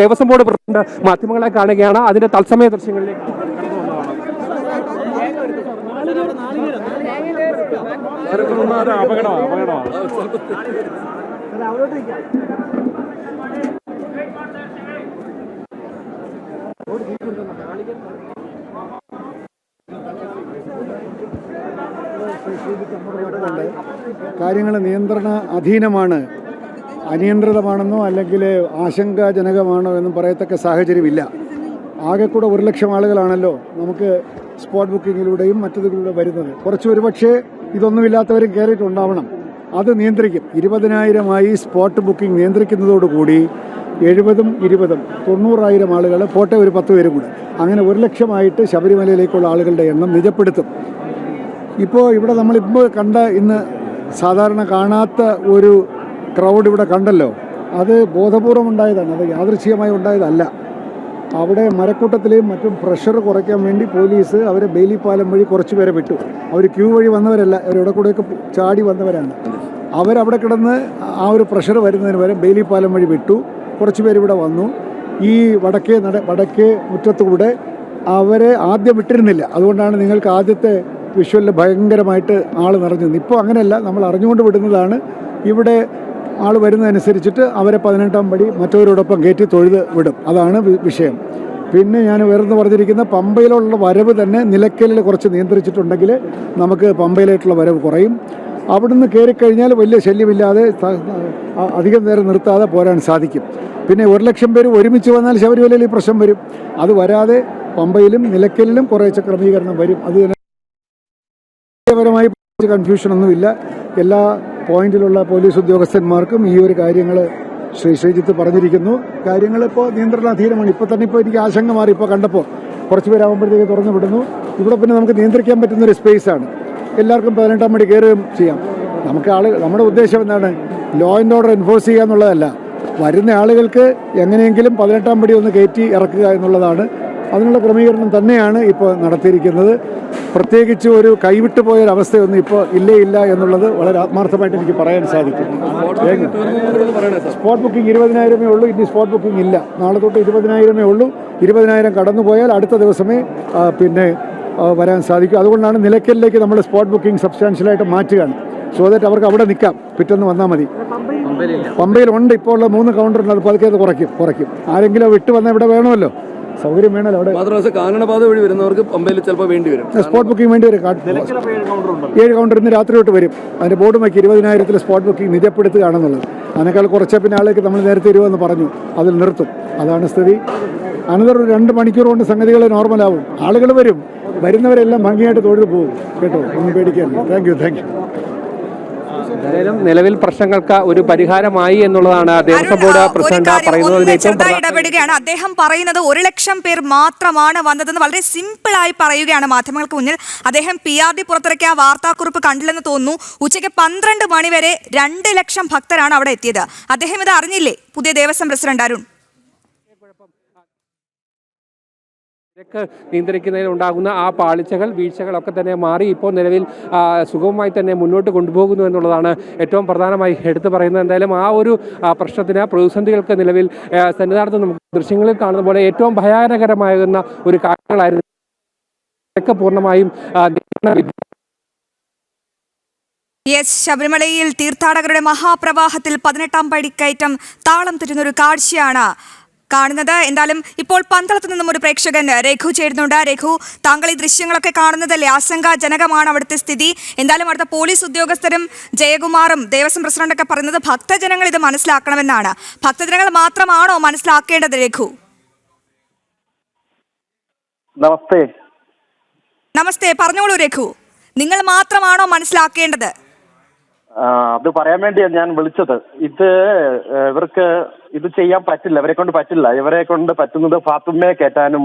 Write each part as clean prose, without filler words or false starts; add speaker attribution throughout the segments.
Speaker 1: Devaswom board president മാധ്യമങ്ങളെ കാണുകയാണ്. അതിന്റെ തത്സമയ ദൃശ്യങ്ങളിലേക്ക്
Speaker 2: കാര്യങ്ങൾ നിയന്ത്രണ അധീനമാണ്, അനിയന്ത്രിതമാണെന്നോ അല്ലെങ്കിൽ ആശങ്കാജനകമാണോ എന്നും പറയത്തക്ക സാഹചര്യമില്ല. ആകെ കൂടെ 1 ലക്ഷം ആളുകളാണല്ലോ നമുക്ക് സ്പോട്ട് ബുക്കിങ്ങിലൂടെയും മറ്റതിലൂടെ വരുന്നത്. കുറച്ച് ഒരുപക്ഷെ ഇതൊന്നുമില്ലാത്തവരും കയറിയിട്ടുണ്ടാവണം. അത് നിയന്ത്രിക്കും. 20,000 സ്പോട്ട് ബുക്കിംഗ് നിയന്ത്രിക്കുന്നതോടുകൂടി 70-ഉം 20-ഉം 90,000 ആളുകൾ പോട്ടെ, ഒരു 10 പേരും കൂടെ, അങ്ങനെ 1 ലക്ഷമായിട്ട് ശബരിമലയിലേക്കുള്ള ആളുകളുടെ എണ്ണം നിജപ്പെടുത്തും. ഇപ്പോൾ ഇവിടെ നമ്മളിപ്പോൾ ഇന്ന് സാധാരണ കാണാത്ത ഒരു ക്രൗഡ് ഇവിടെ കണ്ടല്ലോ. അത് ബോധപൂർവം ഉണ്ടായതാണ്, അത് യാദൃച്ഛികമായി ഉണ്ടായതല്ല. അവിടെ മരക്കൂട്ടത്തിലെയും മറ്റും പ്രഷർ കുറയ്ക്കാൻ വേണ്ടി പോലീസ് അവരെ ബെയിലി പാലം വഴി കുറച്ച് പേരെ വിട്ടു. അവർ ക്യൂ വഴി വന്നവരല്ല, അവരിവിടെ കൂടെയൊക്കെ ചാടി വന്നവരാണ്. അവരവിടെ കിടന്ന് ആ ഒരു പ്രഷർ വരുന്നതിന് വരെ ബെയിലി പാലം വഴി വിട്ടു. കുറച്ച് പേരിവിടെ വന്നു. ഈ വടക്കേ മുറ്റത്തുകൂടെ അവരെ ആദ്യം വിട്ടിരുന്നില്ല. അതുകൊണ്ടാണ് നിങ്ങൾക്ക് ആദ്യത്തെ വിഷ്വലിൽ ഭയങ്കരമായിട്ട് ആൾ നിറഞ്ഞത്. ഇപ്പോൾ അങ്ങനെയല്ല, നമ്മൾ അറിഞ്ഞുകൊണ്ട് വിടുന്നതാണ്. ഇവിടെ ആൾ വരുന്നതനുസരിച്ചിട്ട് അവരെ 18-ാം പടി മറ്റവരോടൊപ്പം കയറ്റി തൊഴുത് വിടും. അതാണ് വിഷയം. പിന്നെ ഞാൻ വേറെന്ന് പറഞ്ഞിരിക്കുന്ന പമ്പയിലുള്ള വരവ് തന്നെ നിലയ്ക്കലിൽ കുറച്ച് നിയന്ത്രിച്ചിട്ടുണ്ടെങ്കിൽ നമുക്ക് പമ്പയിലായിട്ടുള്ള വരവ് കുറയും. അവിടുന്ന് കയറിക്കഴിഞ്ഞാൽ വലിയ ശല്യമില്ലാതെ അധികം നേരം നിർത്താതെ പോരാൻ സാധിക്കും. പിന്നെ 1 ലക്ഷം പേര് ഒരുമിച്ച് വന്നാൽ ശബരിമലയിൽ ഈ പ്രശ്നം വരും. അത് വരാതെ പമ്പയിലും നിലയ്ക്കലിലും കുറേശ്ശെ ക്രമീകരണം വരും. അത് പരമായി കൺഫ്യൂഷനൊന്നുമില്ല. എല്ലാ പോയിന്റിലുള്ള പോലീസ് ഉദ്യോഗസ്ഥന്മാർക്കും ഈ ഒരു കാര്യങ്ങൾ ശ്രീജിത്ത് പറഞ്ഞിരിക്കുന്നു. കാര്യങ്ങളിപ്പോൾ നിയന്ത്രണാധീനമാണ്. ഇപ്പോൾ തന്നെ എനിക്ക് ആശങ്ക മാറി. ഇപ്പോൾ കണ്ടപ്പോൾ കുറച്ച് പേരാകുമ്പോഴത്തേക്ക് തുറന്നു വിടുന്നു. ഇവിടെ പിന്നെ നമുക്ക് നിയന്ത്രിക്കാൻ പറ്റുന്നൊരു സ്പേസാണ്. എല്ലാവർക്കും 18-ാം പടി കയറുകയും ചെയ്യാം. നമ്മുടെ ഉദ്ദേശം എന്താണ്? ലോ ആൻഡ് ഓർഡർ എൻഫോഴ്സ് ചെയ്യുക എന്നുള്ളതല്ല. വരുന്ന ആളുകൾക്ക് എങ്ങനെയെങ്കിലും 18-ാം പടി ഒന്ന് കയറ്റി ഇറക്കുക എന്നുള്ളതാണ്. അതിനുള്ള ക്രമീകരണം തന്നെയാണ് ഇപ്പോൾ നടത്തിയിരിക്കുന്നത്. പ്രത്യേകിച്ച് ഒരു കൈവിട്ടു പോയൊരവസ്ഥയൊന്നും ഇപ്പോൾ ഇല്ല എന്നുള്ളത് വളരെ ആത്മാർത്ഥമായിട്ട് എനിക്ക് പറയാൻ സാധിക്കും. സ്പോട്ട് ബുക്കിംഗ് 20,000 ഉള്ളൂ. ഇനി സ്പോട്ട് ബുക്കിംഗ് ഇല്ല. നാളെ തൊട്ട് 20,000 ഉള്ളൂ. 20,000 കടന്നു പോയാൽ അടുത്ത ദിവസമേ വരാൻ സാധിക്കും. അതുകൊണ്ടാണ് നിലയ്ക്കലിലേക്ക് നമ്മൾ സ്പോട്ട് ബുക്കിംഗ് സബ്സ്റ്റാൻഷ്യലായിട്ട് മാറ്റുകയാണ്. സോ ദാറ്റ് അവർക്ക് അവിടെ നിൽക്കാം, പിറ്റേന്ന് വന്നാൽ മതി. പമ്പയിലുണ്ട്, ഇപ്പോൾ ഉള്ള 3 കൗണ്ടറുണ്ട്. അത് പതുക്കെ കുറയ്ക്കും. ആരെങ്കിലും വിട്ട് വന്നാൽ ഇവിടെ വേണമല്ലോ, സൗകര്യം വേണമല്ലോ. അവിടെ
Speaker 3: കാനനപാത വഴി വരുന്നവർക്ക് പമ്പയിൽ ചിലപ്പോൾ വേണ്ടി വരും,
Speaker 2: സ്പോട്ട് ബുക്കിംഗ് വേണ്ടി വരും. 7 കൗണ്ടർ ഇന്ന് രാത്രി തൊട്ട് വരും. അതിൻ്റെ ബോർഡ് വയ്ക്കും 20,000 സ്പോട്ട് ബുക്കിംഗ് നിജപ്പെടുത്തുകയാണെന്നുള്ളത്. അതിനേക്കാൾ കുറച്ച പിന്നെ ആളേക്ക് നമ്മൾ നേരത്തെ 20 പറഞ്ഞു, അതിൽ നിർത്തും. അതാണ് സ്ഥിതി. അനന്തരം 2 മണിക്കൂർ കൊണ്ട് സംഗതികൾ നോർമലാവും. ആളുകൾ വരും. വരുന്നവരെല്ലാം ഭംഗിയായിട്ട് തൊഴിൽ പോകും. കേട്ടോ, ഒന്നും പേടിക്കാനില്ല. Thank you.
Speaker 1: എന്തായാലും നിലവിൽ പ്രശ്നങ്ങൾക്ക് ഒരു പരിഹാരമായി എന്നുള്ളതാണ് ദേവസ്വം ബോർഡ് പ്രസിഡന്റ് പറയുന്നത്.
Speaker 4: ഇടപെടുകയാണ്. അദ്ദേഹം പറയുന്നത് 1 ലക്ഷം പേർ മാത്രമാണ് വന്നതെന്ന് വളരെ സിമ്പിളായി പറയുകയാണ് മാധ്യമങ്ങൾക്ക് മുന്നിൽ. അദ്ദേഹം PRD പുറത്തിറക്കിയ വാർത്താക്കുറിപ്പ് കണ്ടില്ലെന്ന് തോന്നുന്നു. ഉച്ചയ്ക്ക് 12 മണി വരെ 2 ലക്ഷം ഭക്തരാണ് അവിടെ എത്തിയത്. അദ്ദേഹം ഇത് അറിഞ്ഞില്ലേ? പുതിയ ദേവസ്വം പ്രസിഡന്റ് അരുൺ,
Speaker 1: നിയന്ത്രിക്കുന്നതിൽ ഉണ്ടാകുന്ന ആ പാളിച്ചകൾ, വീഴ്ചകളൊക്കെ തന്നെ മാറി ഇപ്പോൾ നിലവിൽ സുഗമമായി തന്നെ മുന്നോട്ട് കൊണ്ടുപോകുന്നു എന്നുള്ളതാണ് ഏറ്റവും പ്രധാനമായി എടുത്തു പറയുന്നത്. എന്തായാലും ആ ഒരു പ്രശ്നത്തിന്, പ്രതിസന്ധികൾക്ക് നിലവിൽ സന്നിധാനത്ത് നമുക്ക് ദൃശ്യങ്ങളിൽ കാണുന്ന പോലെ ഏറ്റവും ഭയാനകരമാകുന്ന ഒരു കാഴ്ചകളായിരുന്നു. പൂർണ്ണമായും
Speaker 4: ശബരിമലയിൽ തീർത്ഥാടകരുടെ മഹാപ്രവാഹത്തിൽ 18-ാം പടിക്കയറ്റം താളം തെറ്റുന്ന ഒരു കാഴ്ചയാണ് കാണുന്നത്. എന്തായാലും ഇപ്പോൾ പന്തളത്ത് നിന്നും ഒരു പ്രേക്ഷകൻ രഘു ചേരുന്നുണ്ട്. രഘു, താങ്കൾ ഈ ദൃശ്യങ്ങളൊക്കെ കാണുന്നതല്ലേ? ആശങ്കാജനകമാണ് അവിടുത്തെ സ്ഥിതി. എന്തായാലും അവിടുത്തെ പോലീസ് ഉദ്യോഗസ്ഥരും ജയകുമാറും ദേവസ്വം പ്രസിഡന്റൊക്കെ പറയുന്നത് ഭക്തജനങ്ങൾ ഇത് മനസ്സിലാക്കണമെന്നാണ്. ഭക്തജനങ്ങൾ മാത്രമാണോ മനസ്സിലാക്കേണ്ടത്? രഘു, നമസ്തേ, പറഞ്ഞോളൂ രഘു. നിങ്ങൾ മാത്രമാണോ മനസ്സിലാക്കേണ്ടത്?
Speaker 5: അത് പറയാൻ വേണ്ടിയാണ് ഞാൻ വിളിച്ചത്. ഇവർക്ക് ഇത് ചെയ്യാൻ പറ്റില്ല, ഇവരെ കൊണ്ട് പറ്റില്ല. ഇവരെ കൊണ്ട് പറ്റുന്നത് ഫാത്തുമ്മയെ കയറ്റാനും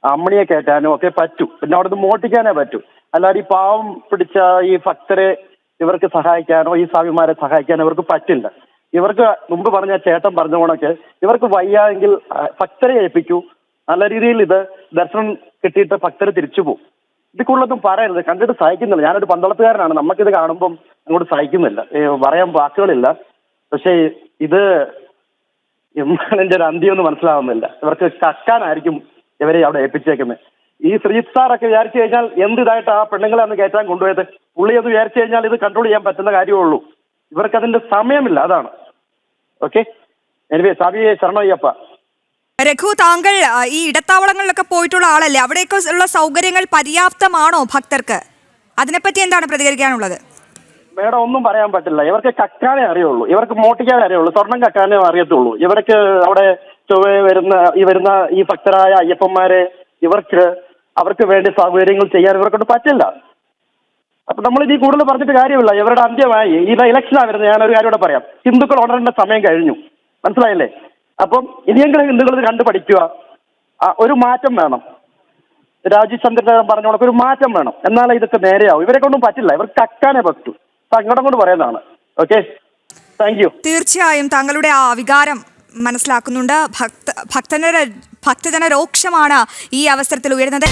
Speaker 5: അമ്മണിയെ കയറ്റാനും ഒക്കെ പറ്റൂ. പിന്നെ അവിടെ നിന്ന് മോട്ടിക്കാനേ പറ്റൂ. അല്ലാതെ ഈ പാവം പിടിച്ച ഈ ഭക്തരെ ഇവർക്ക് സഹായിക്കാനോ ഈ സ്വാമിമാരെ സഹായിക്കാനോ ഇവർക്ക് പറ്റില്ല. ഇവർക്ക് മുമ്പ് പറഞ്ഞ ചേട്ടൻ പറഞ്ഞ കണക്ക് ഇവർക്ക് വയ്യായെങ്കിൽ ഭക്തരെ ഏൽപ്പിക്കൂ. നല്ല രീതിയിൽ ഇത് ദർശനം കിട്ടിയിട്ട് ഭക്തരെ തിരിച്ചു പോകും. ഇതിക്കുള്ളതും പറയരുത്. കണ്ടിട്ട് സഹിക്കുന്നില്ല. ഞാനൊരു പന്തളത്തുകാരനാണ്. നമുക്കിത് കാണുമ്പം അങ്ങോട്ട് സഹിക്കുന്നില്ല, പറയാൻ വാക്കുകളില്ല. പക്ഷേ ഇത് എന്നാണ് എൻ്റെ ഒരു അന്ത്യം എന്ന് മനസ്സിലാവുന്നില്ല. ഇവർക്ക് കക്കാനായിരിക്കും ഇവരെ അവിടെ ഏൽപ്പിച്ചേക്കുന്നത്. ഈ ശ്രീജിത്ത് സാറൊക്കെ വിചാരിച്ചു കഴിഞ്ഞാൽ എന്ത് ഇതായിട്ട് ആ പെണ്ണുങ്ങളെ അന്ന് കയറ്റാൻ കൊണ്ടുപോയത്. പുള്ളി അത് വിചാരിച്ചു കഴിഞ്ഞാൽ ഇത് കൺട്രോൾ ചെയ്യാൻ പറ്റുന്ന കാര്യമേ ഉള്ളൂ. ഇവർക്ക് അതിന്റെ സമയമില്ല, അതാണ്. ഓക്കെ, എനിവേ സാബിയെ ശരണയ്യപ്പ.
Speaker 4: രഘു, താങ്കൾ ഈ ഇടത്താവളങ്ങളിലൊക്കെ പോയിട്ടുള്ള ആളല്ലേ, അവിടെയൊക്കെ ഉള്ള സൗകര്യങ്ങൾ പര്യാപ്തമാണോ ഭക്തർക്ക്? അതിനെപ്പറ്റി എന്താണ് പ്രതികരിക്കാനുള്ളത്?
Speaker 5: മേഡം, ഒന്നും പറയാൻ പറ്റില്ല. ഇവർക്ക് കക്കാനേ അറിയുള്ളൂ, ഇവർക്ക് മോട്ടിക്കാനേ അറിയുള്ളൂ, സ്വർണം കക്കാനേ അറിയത്തുള്ളൂ. ഇവർക്ക് അവിടെ വരുന്ന ഈ ഭക്തരായ അയ്യപ്പന്മാരെ അവർക്ക് വേണ്ടി സൗകര്യങ്ങൾ ചെയ്യാൻ ഇവർക്കൊണ്ട് പറ്റില്ല. അപ്പൊ നമ്മൾ ഇനി കൂടുതൽ പറഞ്ഞിട്ട് കാര്യമില്ല. ഇവരുടെ അന്ത്യമായി. ഇത് ഇലക്ഷനാണ് വരുന്നത്. ഞാനൊരു കാര്യം കൂടെ പറയാം. ഹിന്ദുക്കൾ ഉണരേണ്ട സമയം കഴിഞ്ഞു, മനസ്സിലായില്ലേ? അപ്പം ഇനിയെങ്കിലും ഹിന്ദുക്കൾ ഇത് കണ്ടു പഠിക്കുക. ഒരു മാറ്റം വേണം. രാജീവ് ചന്ദ്രൻ പറഞ്ഞ കണക്ക് ഒരു മാറ്റം വേണം, എന്നാലേ ഇതൊക്കെ നേരെയാവും. ഇവരെ കൊണ്ടും പറ്റില്ല, ഇവർക്ക് കക്കാനേ പറ്റൂ. സങ്കടം കൊണ്ട് പറയുന്നതാണ്. Okay, thank you.
Speaker 4: തീർച്ചയായും താങ്കളുടെ ആ വികാരം മനസ്സിലാക്കുന്നുണ്ട്. ഭക്തജന രോക്ഷമാണ് ഈ അവസരത്തിൽ ഉയരുന്നത്.